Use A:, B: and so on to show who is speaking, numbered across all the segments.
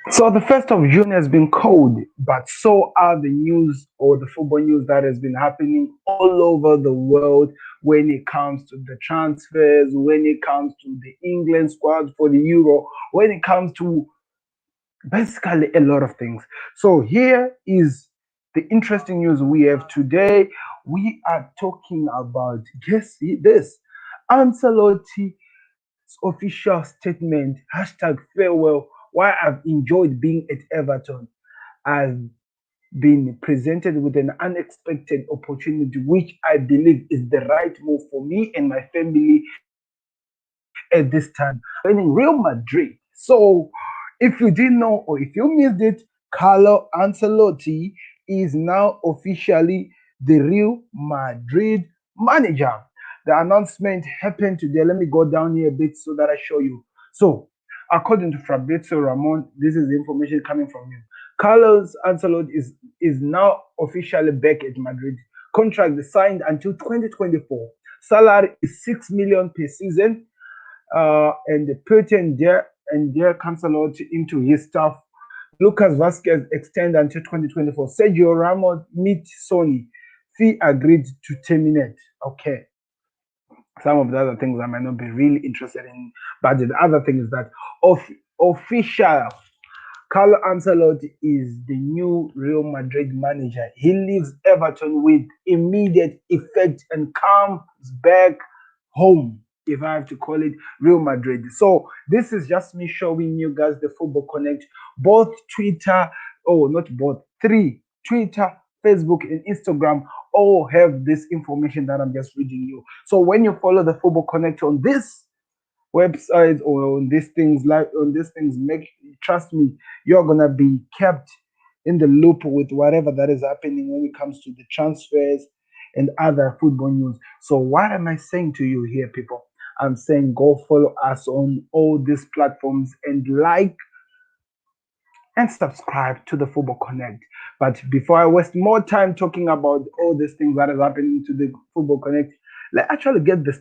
A: So the 1st of June has been cold, but so are the news or the football news that has been happening all over the world when it comes to the transfers, when it comes to the England squad for the Euro, when it comes to basically a lot of things. So here is the interesting news we have today. We are talking about, guess this, Ancelotti official statement, hashtag farewell. Why I've enjoyed being at Everton. I've been presented with an unexpected opportunity, which I believe is the right move for me and my family at this time. Joining Real Madrid. So, if you didn't know or if you missed it, Carlo Ancelotti is now officially the Real Madrid manager. The announcement happened today. Let me go down here a bit so that I show you. So, according to Fabrizio Ramon, this is the information coming from him. Carlos Ancelotti is now officially back at Madrid. Contract is signed until 2024. Salary is 6 million per season, and put in there Ancelotti into his staff. Lucas Vasquez extend until 2024. Sergio Ramos meet Sony. Fee agreed to terminate. Okay, some of the other things I might not be really interested in, but the other thing is that official Carlo Ancelotti is the new Real Madrid manager. He leaves Everton with immediate effect and comes back home, if I have to call it Real Madrid. So this is just me showing you guys the Football Connect. Both Twitter, oh, not both, three, Twitter, Facebook, and Instagram all have this information that I'm just reading you. So when you follow the Football Connect on this websites or on these things like on these things, make trust me, you're gonna be kept in the loop with whatever that is happening when it comes to the transfers and other football news. So what am I saying to you here, people? I'm saying go follow us on all these platforms and like and subscribe to the Football Connect. But before I waste more time talking about all these things that is happening to the Football Connect, let's actually get the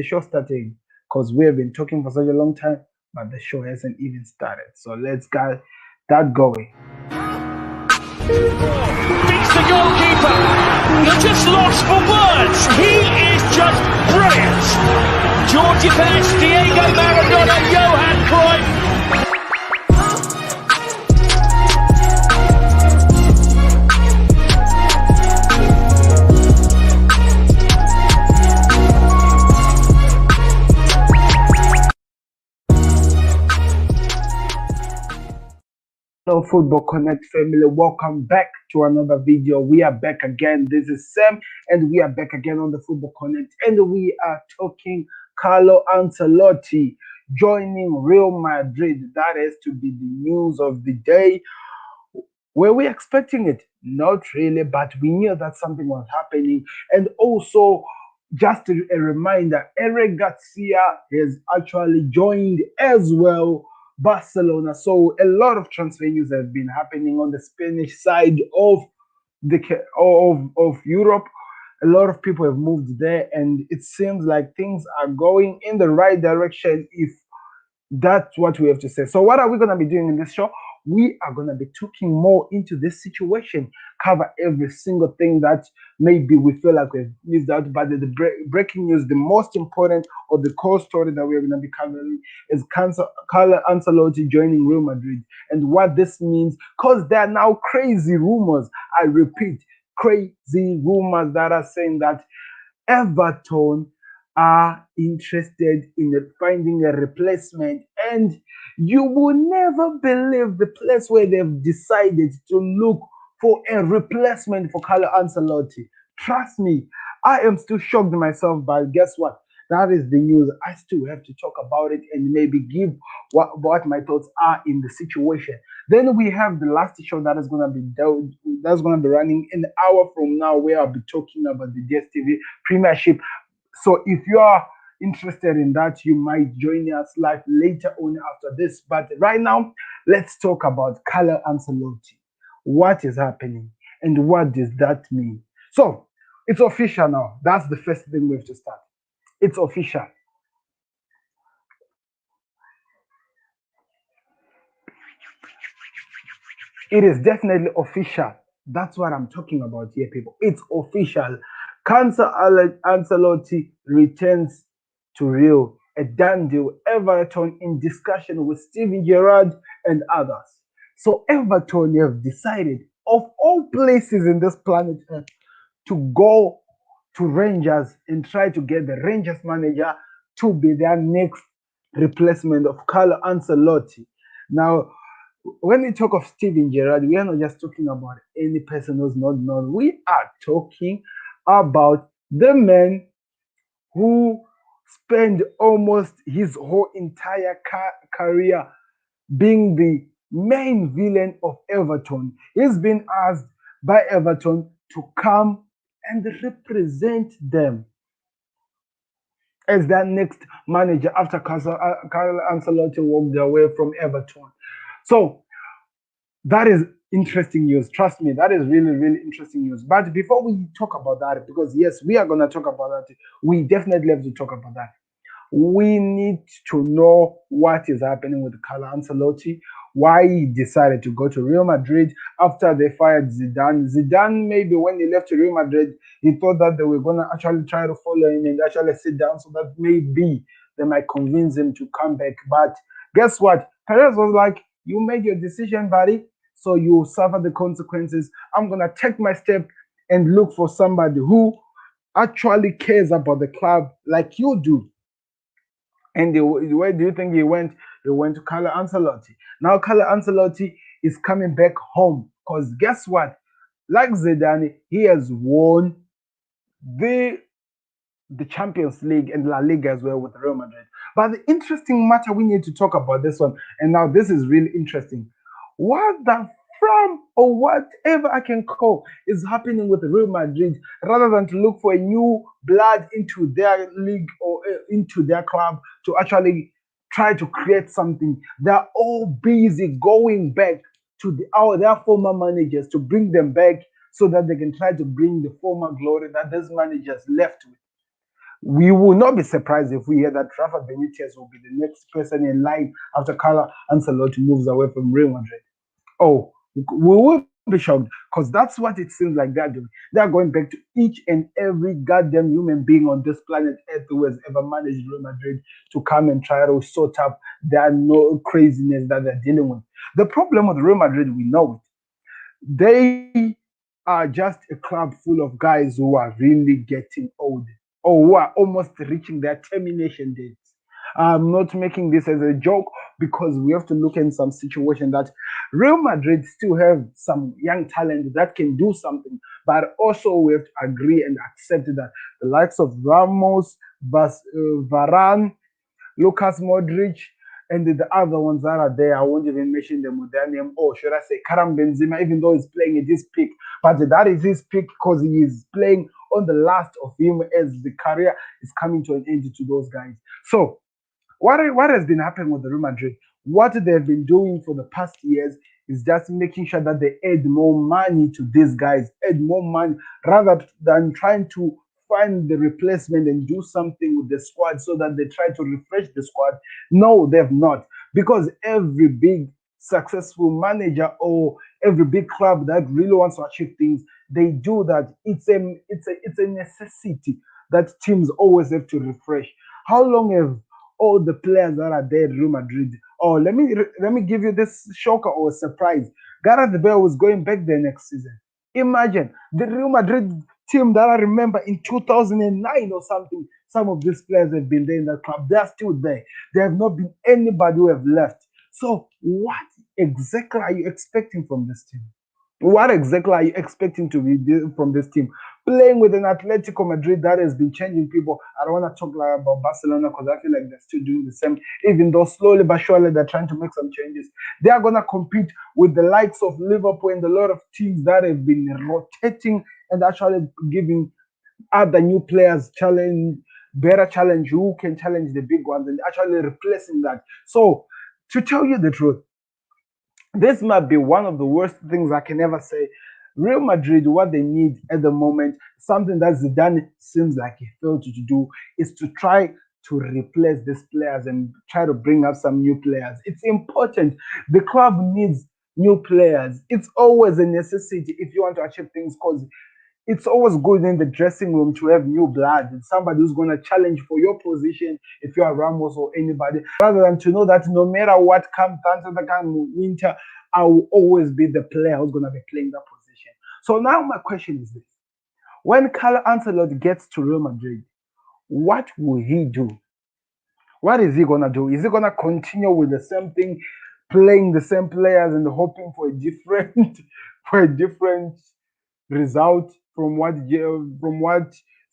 A: show started because we have been talking for such a long time, but the show hasn't even started. So let's get that going.
B: Beats the goalkeeper. You're just lost for words. He is just brilliant. Georgie Best, Diego Maradona, Johan Cruyff.
A: Hello, Football Connect family. Welcome back to another video. We are back again. This is Sam, and we are back again on the Football Connect. And we are talking Carlo Ancelotti joining Real Madrid. That has to be the news of the day. Were we expecting it? Not really, but we knew that something was happening. And also, just a reminder, Eric Garcia has actually joined as well Barcelona. So a lot of transfer news has been happening on the Spanish side of of Europe. A lot of people have moved there, and it seems like things are going in the right direction if that's what we have to say. So, what are we going to be doing in this show? We are going to be talking more into this situation, cover every single thing that maybe we feel like we've missed out. But breaking news, the most important or the core story that we're going to be covering is Carlo Ancelotti joining Real Madrid and what this means. Because there are now crazy rumors. I repeat, crazy rumors that are saying that Everton are interested in finding a replacement, and you will never believe the place where they've decided to look for a replacement for Carlo Ancelotti. Trust me, I am still shocked myself, but guess what? That is the news. I still have to talk about it and maybe give what my thoughts are in the situation. Then we have the last show that is gonna be that's gonna be running an hour from now, where I'll be talking about the DSTV Premiership. So if you are interested in that, you might join us live later on after this. But right now, let's talk about Carlo Ancelotti. What is happening and what does that mean? So it's official now. That's the first thing we have to start. It's official. It is definitely official. That's what I'm talking about here, people. It's official. Ancelotti returns to Real, a done deal. Everton in discussion with Steven Gerrard and others. So Everton have decided, of all places in this planet Earth, to go to Rangers and try to get the Rangers manager to be their next replacement of Carlo Ancelotti. Now, when we talk of Steven Gerrard, we are not just talking about any person who's not known. We are talking about the man who spent almost his whole entire career being the main villain of Everton. He's been asked by Everton to come and represent them as their next manager after Carlo Ancelotti walked away from Everton. So that is interesting news. Trust me, that is really, really interesting news. But before we talk about that, because yes, we are going to talk about that, we definitely have to talk about that. We need to know what is happening with Carlo Ancelotti, why he decided to go to Real Madrid after they fired Zidane. Zidane, maybe when he left Real Madrid, he thought that they were going to actually try to follow him and actually sit down so that maybe they might convince him to come back. But guess what? Perez was like, you made your decision, buddy, so you suffer the consequences. I'm going to take my step and look for somebody who actually cares about the club like you do. And where do you think he went? He went to Carlo Ancelotti. Now Carlo Ancelotti is coming back home because guess what? Like Zidane, he has won the the Champions League and La Liga as well with Real Madrid. But the interesting matter we need to talk about this one, and now this is really interesting. What the from or whatever I can call is happening with Real Madrid rather than to look for a new blood into their league or into their club to actually try to create something. They're all busy going back to their former managers to bring them back so that they can try to bring the former glory that these managers left with. We will not be surprised if we hear that Rafa Benitez will be the next person in line after Carlo Ancelotti moves away from Real Madrid. Oh, we will be shocked because that's what it seems like they're doing. They're going back to each and every goddamn human being on this planet Earth who has ever managed Real Madrid to come and try to sort out their no craziness that they're dealing with. The problem with Real Madrid, we know it. They are just a club full of guys who are really getting old or who are almost reaching their termination dates. I'm not making this as a joke because we have to look in some situation that Real Madrid still have some young talent that can do something, but also we have to agree and accept that the likes of Ramos, Varane, Lucas Modric, and the other ones that are there, I won't even mention them with their name. Or should I say Karam Benzema, even though he's playing at his peak. But that is his peak because he is playing on the last of him as the career is coming to an end to those guys. So what has been happening with the Real Madrid? What they've been doing for the past years is just making sure that they add more money to these guys, add more money rather than trying to find the replacement and do something with the squad so that they try to refresh the squad. No, they've not. Because every big successful manager or every big club that really wants to achieve things, they do that. It's a necessity that teams always have to refresh. How long have all the players that are there at Real Madrid? Oh, let me give you this shocker or surprise. Gareth Bale was going back there next season. Imagine the Real Madrid team that I remember in 2009 or something. Some of these players have been there in that club. They are still there. There have not been anybody who have left. So, what exactly are you expecting from this team? What exactly are you expecting to be from this team? Playing with an Atletico Madrid that has been changing people. I don't want to talk like about Barcelona because I feel like they're still doing the same. Even though slowly but surely they're trying to make some changes. They are gonna compete with the likes of Liverpool and a lot of teams that have been rotating and actually giving other new players challenge, better challenge, who can challenge the big ones and actually replacing that. So to tell you the truth, this might be one of the worst things I can ever say. Real Madrid, what they need at the moment, something that Zidane seems like he failed to do, is to try to replace these players and try to bring up some new players. It's important. The club needs new players. It's always a necessity if you want to achieve things, because it's always good in the dressing room to have new blood and somebody who's going to challenge for your position if you are Ramos or anybody, rather than to know that no matter what comes down to the kind of winter, I will always be the player who's going to be playing that position. So now my question is this. When Carlo Ancelotti gets to Real Madrid, what will he do? What is he gonna do? Is he gonna continue with the same thing, playing the same players and hoping for a different for a different result from what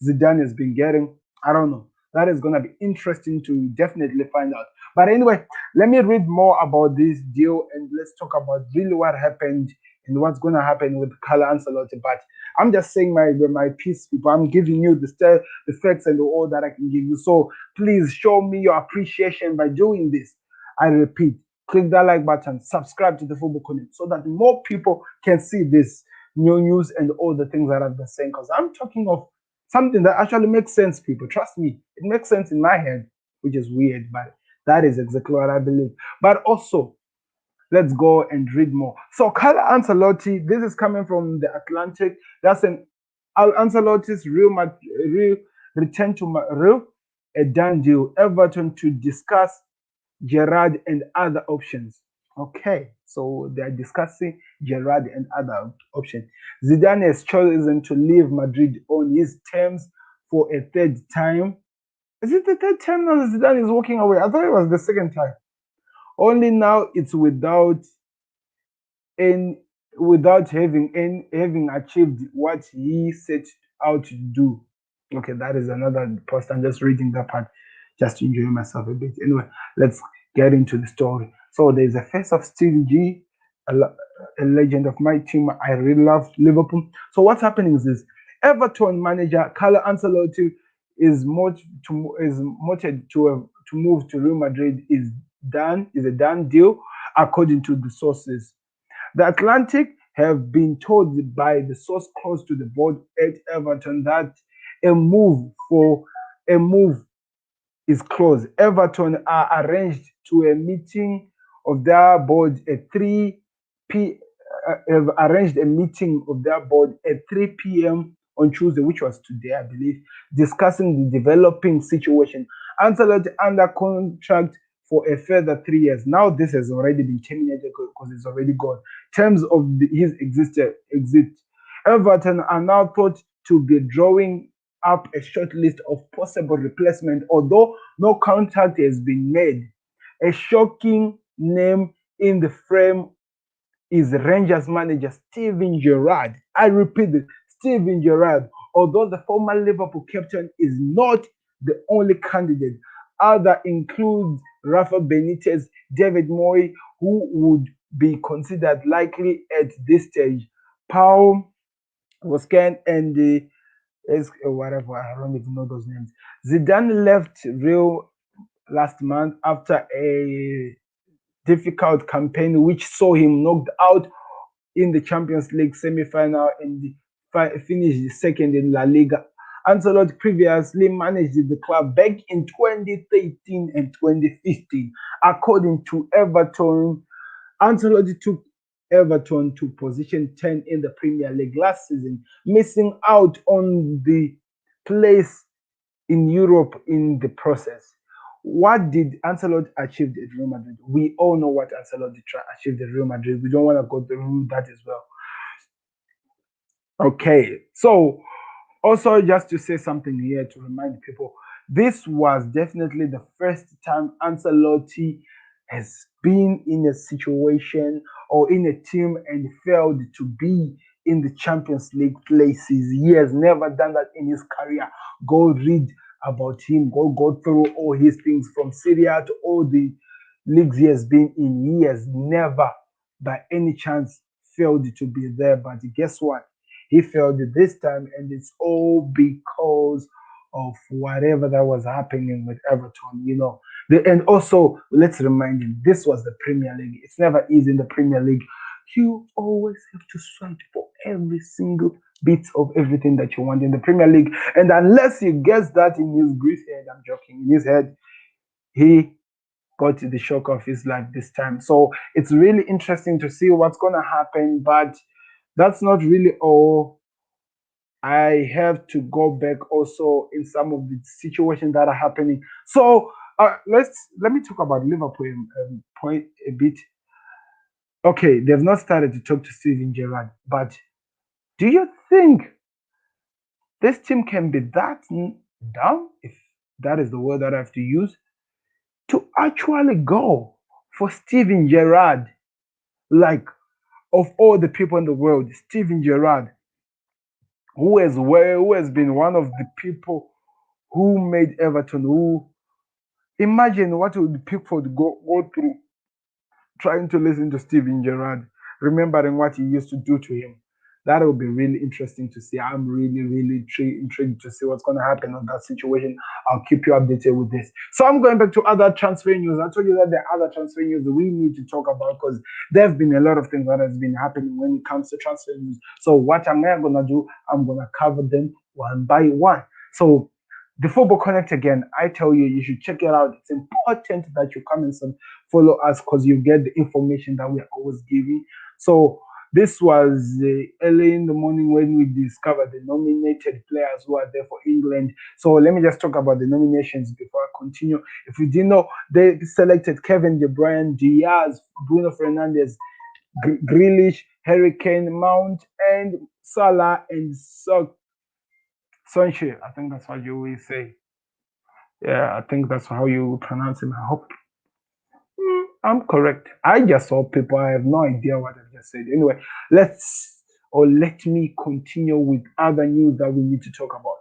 A: Zidane has been getting? I don't know. That is gonna be interesting to definitely find out. But anyway, let me read more about this deal and let's talk about really what happened and what's gonna happen with Carlo Ancelotti. But I'm just saying my piece, people. I'm giving you the facts and all that I can give you. So please show me your appreciation by doing this. I repeat, click that like button, subscribe to the Football Connect so that more people can see this new news and all the things that I've been saying. Because I'm talking of something that actually makes sense, people. Trust me, it makes sense in my head, which is weird, but that is exactly what I believe. But also, let's go and read more. So, Carlo Ancelotti, this is coming from the Atlantic. That's an Ancelotti's real return to Real, a done deal. Everton to discuss Gerrard and other options. Okay, so they're discussing Gerrard and other options. Zidane has chosen to leave Madrid on his terms for a third time. Is it the third time now Zidane is walking away? I thought it was the second time. Only now it's and without having achieved what he set out to do. Okay, that is another post. I'm just reading that part just to enjoy myself a bit. Anyway, let's get into the story. So there's a face of Steven G, a legend of my team. I really love Liverpool. So what's happening is this: Everton manager Carlo Ancelotti is mooted to move to Real Madrid is a done deal according to the sources. The Atlantic have been told by the source close to the board at Everton that a move for a move is close. Everton are arranged to a meeting of their board at 3 p. Have arranged a meeting of their board at 3 p.m. on Tuesday, which was today, I believe, discussing the developing situation. Ancelotti under contract for a further 3 years. Now this has already been terminated because it's already gone. Terms of his exit. Everton are now thought to be drawing up a short list of possible replacement, although no contact has been made. A shocking name in the frame is Rangers manager Steven Gerrard. I repeat it, Steven Gerrard. Although the former Liverpool captain is not the only candidate, other include Rafa Benitez, David Moyes, who would be considered likely at this stage. Paulo Fonseca and the whatever, I don't even know those names. Zidane left Real last month after a difficult campaign which saw him knocked out in the Champions League semi-final and finished second in La Liga. Ancelotti previously managed the club back in 2013 and 2015. According to Everton, Ancelotti took Everton to position 10 in the Premier League last season, missing out on the place in Europe in the process. What did Ancelotti achieve at Real Madrid? We all know what Ancelotti achieved at Real Madrid. We don't want to go through that as well. Okay, so also just to say something here to remind people, this was definitely the first time Ancelotti has been in a situation or in a team and failed to be in the Champions League places. He has never done that in his career. Go read about him, go through all his things from Syria to all the leagues he has been in. He has never, by any chance, failed to be there. But guess what? He failed this time, and it's all because of whatever that was happening with Everton, you know. And also, let's remind him, this was the Premier League. It's never easy in the Premier League. You always have to fight for every single bit of everything that you want in the Premier League. And unless he gets that in his grease head, I'm joking, in his head, he got the shock of his life this time. So it's really interesting to see what's gonna happen, but that's not really all. I have to go back also in some of the situations that are happening. So let me talk about Liverpool point a bit. Okay, they've not started to talk to Steven Gerrard, but do you think this team can be that down, if that is the word that I have to use, to actually go for Steven Gerrard? Like, of all the people in the world, Steven Gerrard, who has been one of the people who made Everton, who imagine what would people go through trying to listen to Steven Gerrard, remembering what he used to do to him. That will be really interesting to see. I'm really, really intrigued to see what's going to happen on that situation. I'll keep you updated with this. So I'm going back to other transfer news. I told you that there are other transfer news that we need to talk about because there have been a lot of things that has been happening when it comes to transfer news. So what am I going to do? I'm going to cover them one by one. So the Football Connect again, I tell you, you should check it out. It's important that you come and follow us because you get the information that we are always giving. So this was early in the morning when we discovered the nominated players who are there for England. So let me just talk about the nominations before I continue. If you didn't know, they selected Kevin De Bruyne, Diaz, Bruno Fernandes, Grealish, Harry Kane, Mount, and Salah and Sonche. I think that's what you will say. Yeah, I think that's how you pronounce him. I hope I'm correct. I just saw people. I have no idea what I just said. Anyway, let me continue with other news that we need to talk about.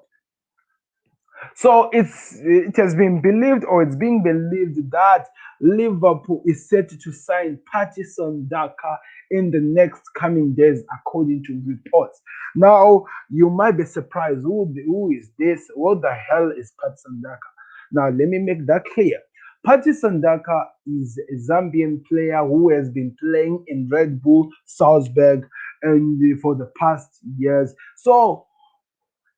A: So it has been believed, or it's being believed, that Liverpool is set to sign Patterson Daka in the next coming days, according to reports. Now you might be surprised, who is this? What the hell is Patterson Daka? Now let me make that clear. Patterson Daka is a Zambian player who has been playing in Red Bull Salzburg and for the past years. So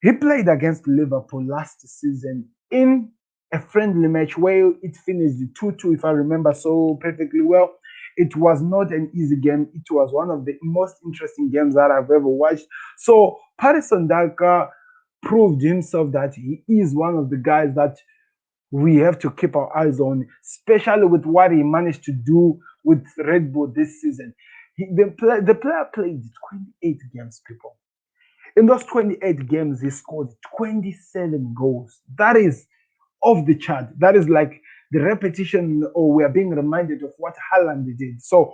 A: he played against Liverpool last season in a friendly match where it finished 2-2, if I remember so perfectly well. It was not an easy game. It was one of the most interesting games that I've ever watched. So Patterson Daka proved himself that he is one of the guys that we have to keep our eyes on, especially with what he managed to do with Red Bull this season. The player played 28 games, people. In those 28 games, he scored 27 goals. That is off the chart. That is like the repetition, or we are being reminded of what Haaland did. So,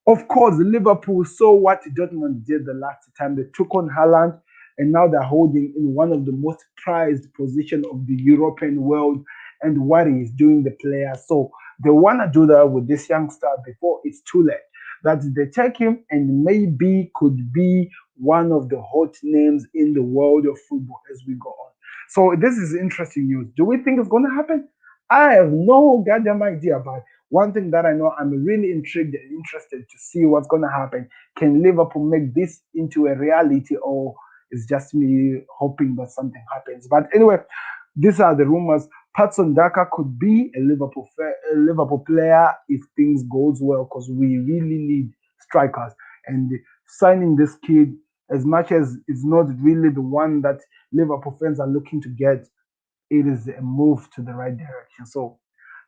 A: of course, Liverpool saw what Dortmund did the last time. They took on Haaland, and now they're holding in one of the most prized positions of the European world, and what he is doing the player. So they want to do that with this youngster before it's too late. That they take him and maybe could be one of the hot names in the world of football as we go on. So this is interesting news. Do we think it's going to happen? I have no goddamn idea, but one thing that I know, I'm really intrigued and interested to see what's going to happen. Can Liverpool make this into a reality, or is just me hoping that something happens? But anyway, these are the rumors. Patson Daka could be a Liverpool player if things goes well, because we really need strikers. And signing this kid, as much as it's not really the one that Liverpool fans are looking to get, it is a move to the right direction. So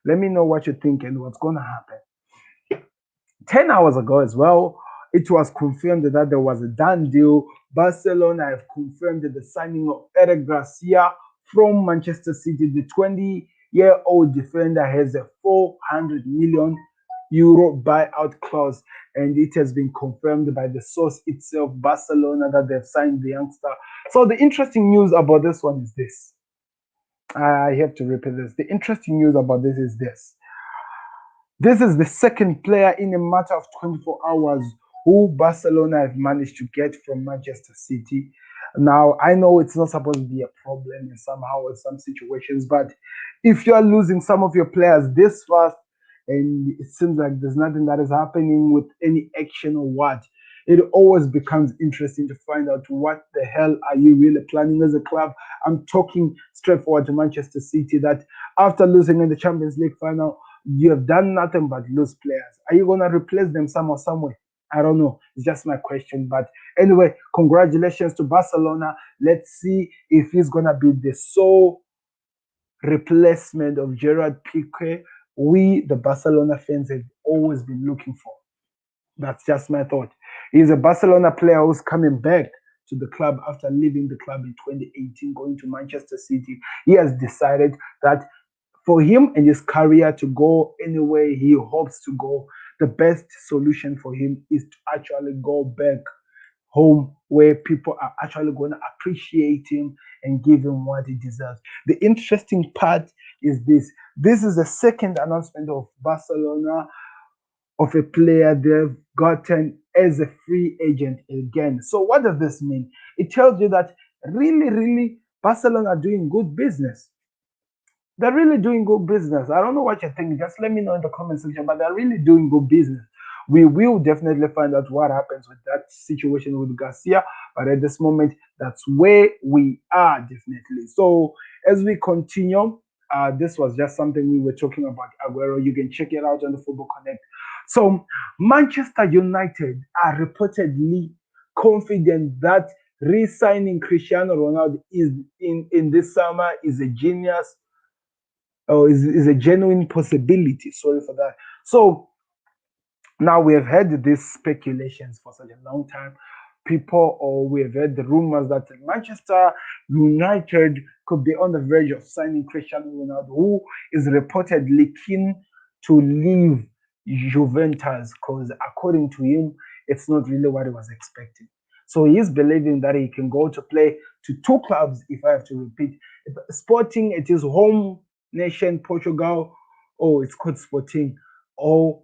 A: let me know what you think and what's going to happen. 10 hours ago as well, it was confirmed that there was a done deal. Barcelona have confirmed the signing of Eric Garcia from Manchester City. The 20-year-old defender has a 400 million euro buyout clause, and it has been confirmed by the source itself, Barcelona, that they've signed the youngster. So the interesting news about this one is this. I have to repeat this. The interesting news about this is this. This is the second player in a matter of 24 hours who Barcelona have managed to get from Manchester City. Now, I know it's not supposed to be a problem in somehow in some situations, but if you are losing some of your players this fast and it seems like there's nothing that is happening with any action or what, it always becomes interesting to find out what the hell are you really planning as a club. I'm talking straightforward to Manchester City, that after losing in the Champions League final You have done nothing but lose players. Are you gonna replace them somehow, somewhere? I don't know. It's just my question. But anyway, congratulations to Barcelona. Let's see if he's gonna be the sole replacement of Gerard Piqué we, the Barcelona fans, have always been looking for. That's just my thought. He's a Barcelona player who's coming back to the club after leaving the club in 2018, going to Manchester City. He has decided that for him and his career to go anywhere he hopes to go, the best solution for him is to actually go back home where people are actually going to appreciate him and give him what he deserves. The interesting part is this. This is the second announcement of Barcelona of a player they've gotten as a free agent again. So what does this mean? It tells you that really Barcelona are doing good business. They're really doing good business. I don't know what you think. Just let me know in the comment section. But they're really doing good business. We will definitely find out what happens with that situation with Garcia. But at this moment, that's where we are definitely. So as we continue, this was just something we were talking about Aguero. You can check it out on the Football Connect. So Manchester United are reportedly confident that re-signing Cristiano Ronaldo is in this summer is a genius or is a genuine possibility. Sorry for that. So now we have heard these speculations for such a long time. People, or we have heard the rumors that Manchester United could be on the verge of signing Cristiano Ronaldo, who is reportedly keen to leave Juventus because, according to him, it's not really what he was expecting. So he's believing that he can go to play to two clubs, if I have to repeat. Sporting at his home nation, Portugal, or it's called Sporting, or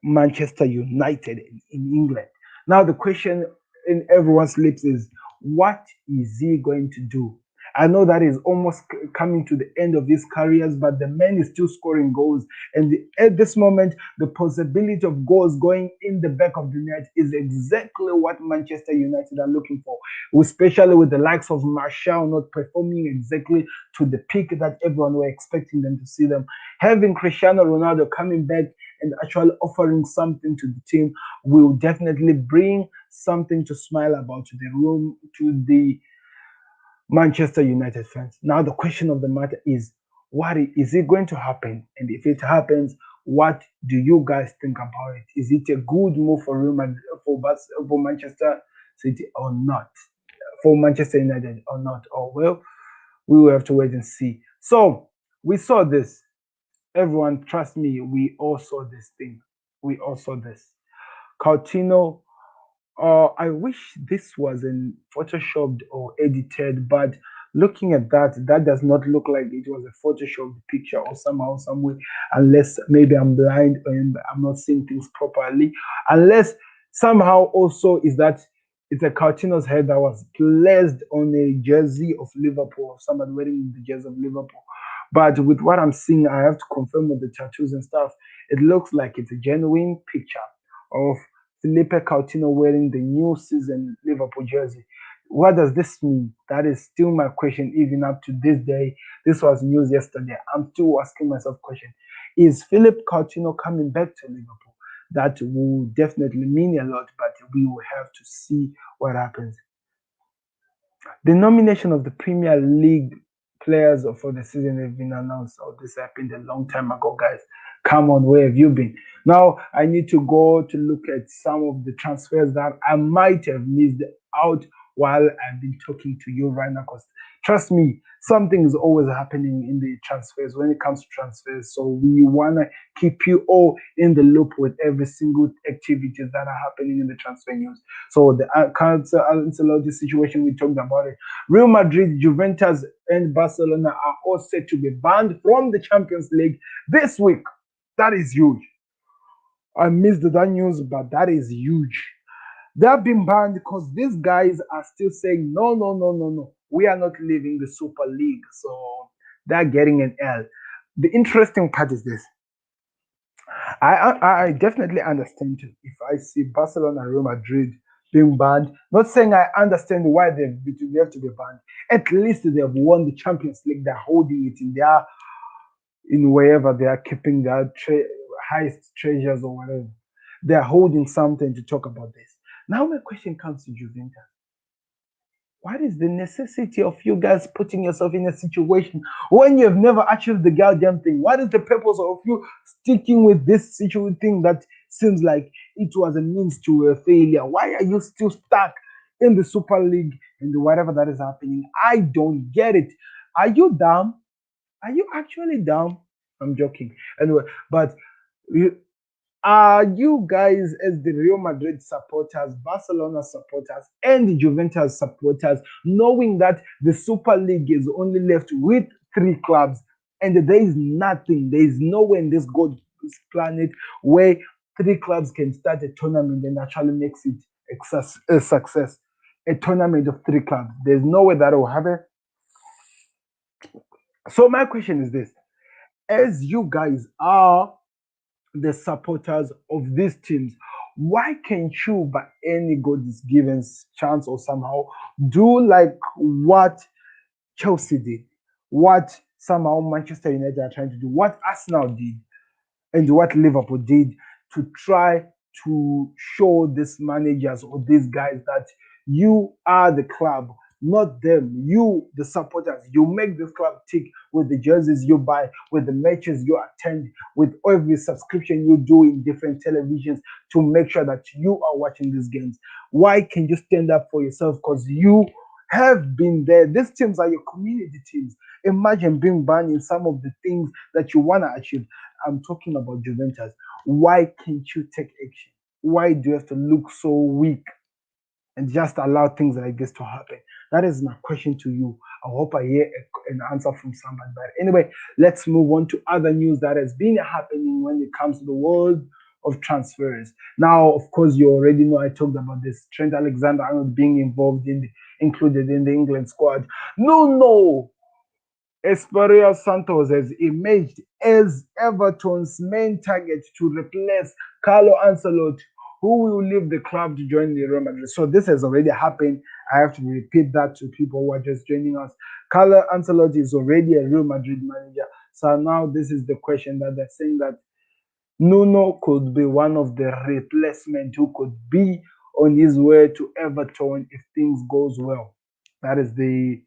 A: Manchester United in England. Now, the question in everyone's lips is what is he going to do? I know that is almost coming to the end of his careers, but the man is still scoring goals. And at this moment, the possibility of goals going in the back of the net is exactly what Manchester United are looking for, especially with the likes of Martial not performing exactly to the peak that everyone were expecting them to see them. Having Cristiano Ronaldo coming back and actually offering something to the team will definitely bring something to smile about to the room, to the Manchester United fans. Now, the question of the matter is, what is it going to happen? And if it happens, what do you guys think about it? Is it a good move for Real Madrid, for Manchester City or not? For Manchester United or not? Or well, we will have to wait and see. So we saw this. Everyone, trust me, we all saw this thing. We all saw this. Coutinho, I wish this wasn't photoshopped or edited, but looking at that, that does not look like it was a photoshopped picture or somehow, some way, unless maybe I'm blind and I'm not seeing things properly. Unless somehow also is that it's a Coutinho's head that was placed on a jersey of Liverpool, somebody wearing the jersey of Liverpool. But with what I'm seeing, I have to confirm with the tattoos and stuff. It looks like it's a genuine picture of Felipe Coutinho wearing the new season Liverpool jersey. What does this mean? That is still my question, even up to this day. This was news yesterday. I'm still asking myself question: is Philip Coutinho coming back to Liverpool? That will definitely mean a lot, but we will have to see what happens. The nomination of the Premier League players for the season have been announced. Oh, this happened a long time ago, guys. Come on, where have you been? Now I need to go to look at some of the transfers that I might have missed out while I've been talking to you right now. Because trust me, something is always happening in the transfers when it comes to transfers. So we wanna keep you all in the loop with every single activities that are happening in the transfer news. So the Carlo Ancelotti situation, we talked about it. Real Madrid, Juventus, and Barcelona are all set to be banned from the Champions League this week. That is huge. I missed that news, but that is huge. They have been banned because these guys are still saying, no, no, no, no, no. We are not leaving the Super League. So they're getting an L. The interesting part is this. I definitely understand if I see Barcelona and Real Madrid being banned. Not saying I understand why they have to be banned. At least they have won the Champions League. They're holding it in their in wherever they are keeping their highest treasures or whatever. They are holding something to talk about this. Now my question comes to Juventus. What is the necessity of you guys putting yourself in a situation when you have never achieved the goddamn thing? What is the purpose of you sticking with this situation thing that seems like it was a means to a failure? Why are you still stuck in the Super League and whatever that is happening? I don't get it. Are you dumb? Are you actually dumb? I'm joking. Anyway, but you, are you guys, as the Real Madrid supporters, Barcelona supporters, and the Juventus supporters, knowing that the Super League is only left with three clubs and there is nothing, there is nowhere in this God this planet where three clubs can start a tournament and actually makes it a success? A tournament of three clubs. There's no way that will happen. So my question is this: as you guys are the supporters of these teams, why can't you, by any God is given chance or somehow, do like what Chelsea did, what somehow Manchester United are trying to do, what Arsenal did, and what Liverpool did to try to show these managers or these guys that you are the club, not them. You, the supporters, you make this club tick with the jerseys you buy, with the matches you attend, with every subscription you do in different televisions to make sure that you are watching these games. Why can't you stand up for yourself? Because you have been there. These teams are your community teams. Imagine being banned in some of the things that you want to achieve. I'm talking about Juventus. Why can't you take action? Why do you have to look so weak and just allow things like this to happen? That is my question to you. I hope I hear an answer from somebody. But anyway, let's move on to other news that has been happening when it comes to the world of transfers. Now, of course, you already know I talked about this Trent Alexander-Arnold being included in the England squad. No, Espirito Santos has emerged as Everton's main target to replace Carlo Ancelotti, who will leave the club to join the Real Madrid. So this has already happened. I have to repeat that to people who are just joining us. Carlo Ancelotti is already a Real Madrid manager. So now this is the question that they're saying that Nuno could be one of the replacement who could be on his way to Everton if things goes well. That is the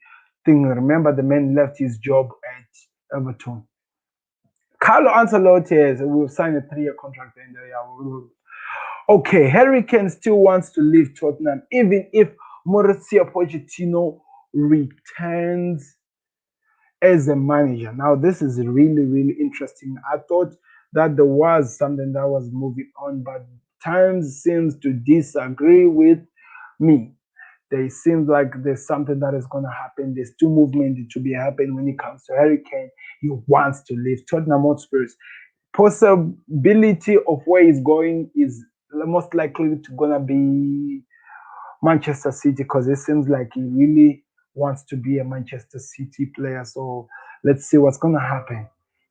A: thing. Remember, the man left his job at Everton. Carlo Ancelotti will sign a 3-year contract and okay, Harry Kane still wants to leave Tottenham even if Mauricio Pochettino returns as a manager. Now, this is really interesting. I thought that there was something that was moving on, but times seems to disagree with me. There seems like there's something that is going to happen. There's two movement to be happening when it comes to Harry Kane. He wants to leave Tottenham Hotspurs. Possibility of where he's going is most likely to gonna be Manchester City because it seems like he really wants to be a Manchester City player. So let's see what's gonna happen.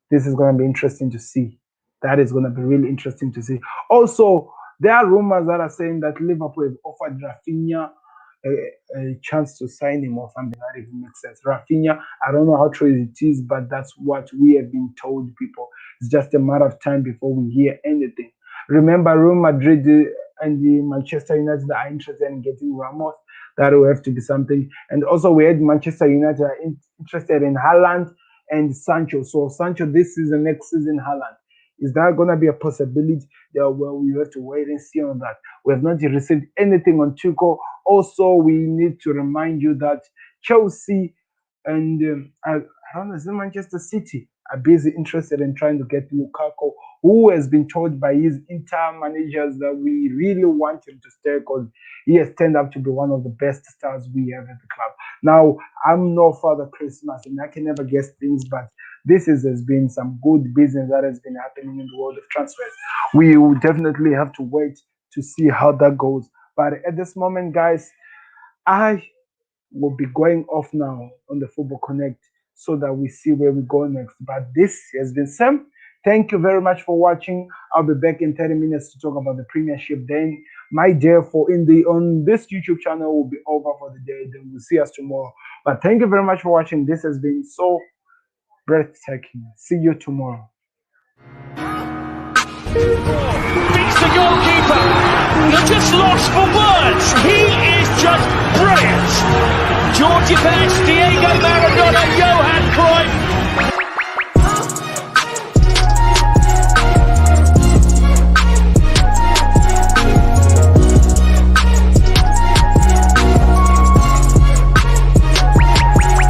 A: This is gonna be interesting to see. That is gonna be really interesting to see. Also, there are rumors that are saying that Liverpool have offered Rafinha a chance to sign him or something that even makes sense. Rafinha, I don't know how true it is, but that's what we have been told, people. It's just a matter of time before we hear anything. Remember, Real Madrid and the Manchester United are interested in getting Ramos. That will have to be something. And also, we had Manchester United are interested in Haaland and Sancho. So, Sancho this season, next season, Haaland. Is that going to be a possibility? Yeah, well, we have to wait and see on that. We have not received anything on Tuchel. Also, we need to remind you that Chelsea and I don't know, is it Manchester City are busy interested in trying to get Lukaku, who has been told by his entire managers that we really want him to stay because he has turned out to be one of the best stars we have at the club. Now, I'm no Father Christmas and I can never guess things, but has been some good business that has been happening in the world of transfers. We will definitely have to wait to see how that goes. But at this moment, guys, I will be going off now on the Football Connect so that we see where we go next. But this has been Sam. Thank you very much for watching. I'll be back in 30 minutes to talk about the Premiership. Then my day for in the on this YouTube channel will be over for the day. Then we'll see us tomorrow. But thank you very much for watching. This has been so breathtaking. See you tomorrow.
B: Beats the goalkeeper. You're just lost for words. He is just brilliant. Georgie Best, Diego Maradona, Johan